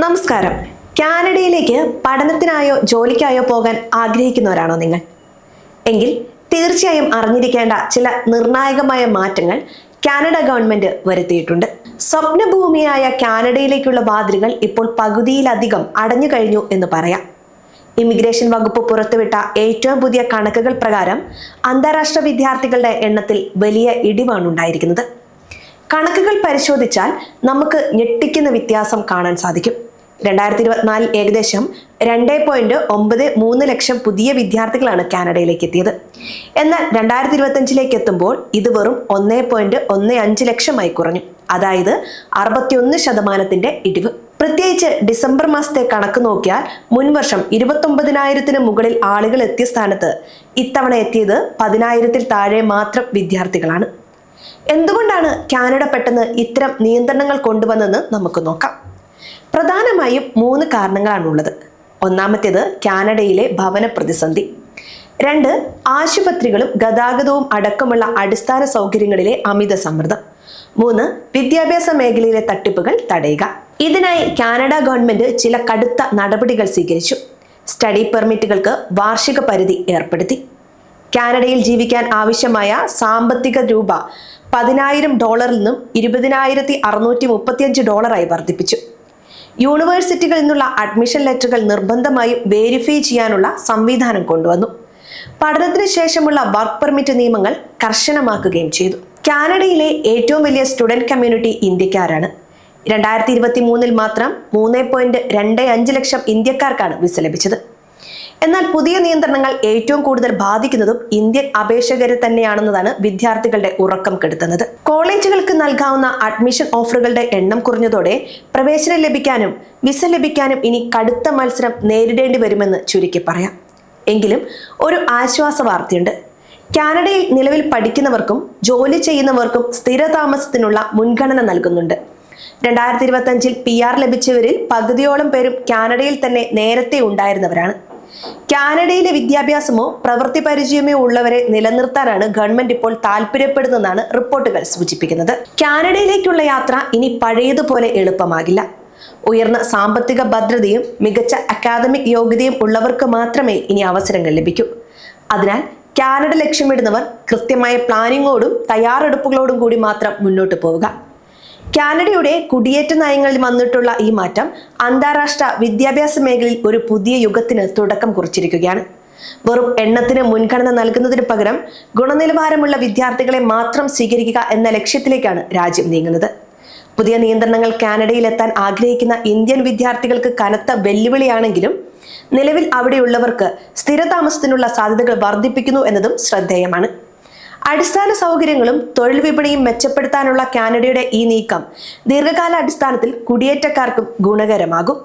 നമസ്കാരം. കാനഡയിലേക്ക് പഠനത്തിനായോ ജോലിക്കായോ പോകാൻ ആഗ്രഹിക്കുന്നവരാണോ നിങ്ങൾ? എങ്കിൽ തീർച്ചയായും അറിഞ്ഞിരിക്കേണ്ട ചില നിർണായകമായ മാറ്റങ്ങൾ കാനഡ ഗവൺമെന്റ് വരുത്തിയിട്ടുണ്ട്. സ്വപ്നഭൂമിയായ കാനഡയിലേക്കുള്ള വാതിലുകൾ ഇപ്പോൾ പകുതിയിലധികം അടഞ്ഞു കഴിഞ്ഞു എന്ന് പറയാം. ഇമിഗ്രേഷൻ വകുപ്പ് പുറത്തുവിട്ട ഏറ്റവും പുതിയ കണക്കുകൾ പ്രകാരം അന്താരാഷ്ട്ര വിദ്യാർത്ഥികളുടെ എണ്ണത്തിൽ വലിയ ഇടിവാണ് ഉണ്ടായിരിക്കുന്നത്. കണക്കുകൾ പരിശോധിച്ചാൽ നമുക്ക് ഞെട്ടിക്കുന്ന വ്യത്യാസം കാണാൻ സാധിക്കും. 2024 ഏകദേശം 2.93 ലക്ഷം പുതിയ വിദ്യാർത്ഥികളാണ് കാനഡയിലേക്ക് എത്തിയത്. എന്നാൽ 2025 എത്തുമ്പോൾ ഇത് വെറും 1.15 ലക്ഷമായി കുറഞ്ഞു. അതായത് 61% ഇടിവ്. പ്രത്യേകിച്ച് ഡിസംബർ മാസത്തെ കണക്ക് നോക്കിയാൽ മുൻവർഷം 29,000 മുകളിൽ ആളുകൾ എത്തിയ സ്ഥാനത്ത് ഇത്തവണ എത്തിയത് 10,000 താഴെ മാത്രം വിദ്യാർത്ഥികളാണ്. എന്തുകൊണ്ടാണ് കാനഡ പെട്ടെന്ന് ഇത്തരം നിയന്ത്രണങ്ങൾ കൊണ്ടുവന്നെന്ന് നമുക്ക് നോക്കാം. പ്രധാനമായും 3 കാരണങ്ങളാണുള്ളത്. ഒന്നാമത്തേത് കാനഡയിലെ ഭവന പ്രതിസന്ധി. 2, ആശുപത്രികളും ഗതാഗതവും അടക്കമുള്ള അടിസ്ഥാന സൗകര്യങ്ങളിലെ അമിത സമ്മർദ്ദം. 3, വിദ്യാഭ്യാസ മേഖലയിലെ തട്ടിപ്പുകൾ തടയുക. ഇതിനായി കാനഡ ഗവൺമെന്റ് ചില കടുത്ത നടപടികൾ സ്വീകരിച്ചു. സ്റ്റഡി പെർമിറ്റുകൾക്ക് വാർഷിക പരിധി ഏർപ്പെടുത്തി. കാനഡയിൽ ജീവിക്കാൻ ആവശ്യമായ സാമ്പത്തിക രൂപ $10,000 നിന്നും $20,635 വർദ്ധിപ്പിച്ചു. യൂണിവേഴ്സിറ്റികളിൽ നിന്നുള്ള അഡ്മിഷൻ ലെറ്ററുകൾ നിർബന്ധമായും വെരിഫൈ ചെയ്യാനുള്ള സംവിധാനം കൊണ്ടുവന്നു. പഠനത്തിന് ശേഷമുള്ള വർക്ക് പെർമിറ്റ് നിയമങ്ങൾ കർശനമാക്കുകയും ചെയ്തു. കാനഡയിലെ ഏറ്റവും വലിയ സ്റ്റുഡന്റ് കമ്മ്യൂണിറ്റി ഇന്ത്യക്കാരാണ്. 2023 മാത്രം 3.25 ലക്ഷം ഇന്ത്യക്കാർക്കാണ് വിസ ലഭിച്ചത്. എന്നാൽ പുതിയ നിയന്ത്രണങ്ങൾ ഏറ്റവും കൂടുതൽ ബാധിക്കുന്നതും ഇന്ത്യൻ അപേക്ഷകരെ തന്നെയാണെന്നതാണ് വിദ്യാർത്ഥികളുടെ ഉറക്കം കെടുത്തുന്നത്. കോളേജുകൾക്ക് നൽകാവുന്ന അഡ്മിഷൻ ഓഫറുകളുടെ എണ്ണം കുറഞ്ഞതോടെ പ്രവേശനം ലഭിക്കാനും വിസ ലഭിക്കാനും ഇനി കടുത്ത മത്സരം നേരിടേണ്ടി വരുമെന്ന് ചുരുക്കി പറയാം. എങ്കിലും ഒരു ആശ്വാസ വാർത്തയുണ്ട്. കാനഡയിൽ നിലവിൽ പഠിക്കുന്നവർക്കും ജോലി ചെയ്യുന്നവർക്കും സ്ഥിരതാമസത്തിനുള്ള മുൻഗണന നൽകുന്നുണ്ട്. 2025 PR ലഭിച്ചവരിൽ പകുതിയോളം പേരും കാനഡയിൽ തന്നെ നേരത്തെ ഉണ്ടായിരുന്നവരാണ്. കാനഡയിലെ വിദ്യാഭ്യാസമോ പ്രവൃത്തി പരിചയമോ ഉള്ളവരെ നിലനിർത്താനാണ് ഗവൺമെന്റ് ഇപ്പോൾ താല്പര്യപ്പെടുന്നതെന്നാണ് റിപ്പോർട്ടുകൾ സൂചിപ്പിക്കുന്നത്. കാനഡയിലേക്കുള്ള യാത്ര ഇനി പഴയതുപോലെ എളുപ്പമാകില്ല. ഉയർന്ന സാമ്പത്തിക ഭദ്രതയും മികച്ച അക്കാദമിക് യോഗ്യതയും ഉള്ളവർക്ക് മാത്രമേ ഇനി അവസരങ്ങൾ ലഭിക്കൂ. അതിനാൽ കാനഡ ലക്ഷ്യമിടുന്നവർ കൃത്യമായ പ്ലാനിങ്ങോടും തയ്യാറെടുപ്പുകളോടും കൂടി മാത്രം മുന്നോട്ട് പോവുക. കാനഡയുടെ കുടിയേറ്റ നയങ്ങളിൽ വന്നിട്ടുള്ള ഈ മാറ്റം അന്താരാഷ്ട്ര വിദ്യാഭ്യാസ മേഖലയിൽ ഒരു പുതിയ യുഗത്തിന് തുടക്കം കുറിച്ചിരിക്കുകയാണ്. വെറും എണ്ണത്തിന് മുൻഗണന നൽകുന്നതിന് പകരം ഗുണനിലവാരമുള്ള വിദ്യാർത്ഥികളെ മാത്രം സ്വീകരിക്കുക എന്ന ലക്ഷ്യത്തിലേക്കാണ് രാജ്യം നീങ്ങുന്നത്. പുതിയ നിയന്ത്രണങ്ങൾ കാനഡയിലെത്താൻ ആഗ്രഹിക്കുന്ന ഇന്ത്യൻ വിദ്യാർത്ഥികൾക്ക് കനത്ത വെല്ലുവിളിയാണെങ്കിലും നിലവിൽ അവിടെയുള്ളവർക്ക് സ്ഥിരതാമസത്തിനുള്ള സാധ്യതകൾ വർദ്ധിപ്പിക്കുന്നു എന്നതും ശ്രദ്ധേയമാണ്. അടിസ്ഥാന സൗകര്യങ്ങളും തൊഴിൽ വിപണിയും മെച്ചപ്പെടുത്താനുള്ള കാനഡയുടെ ഈ നീക്കം ദീർഘകാല അടിസ്ഥാനത്തിൽ കുടിയേറ്റക്കാർക്കും ഗുണകരമാകും.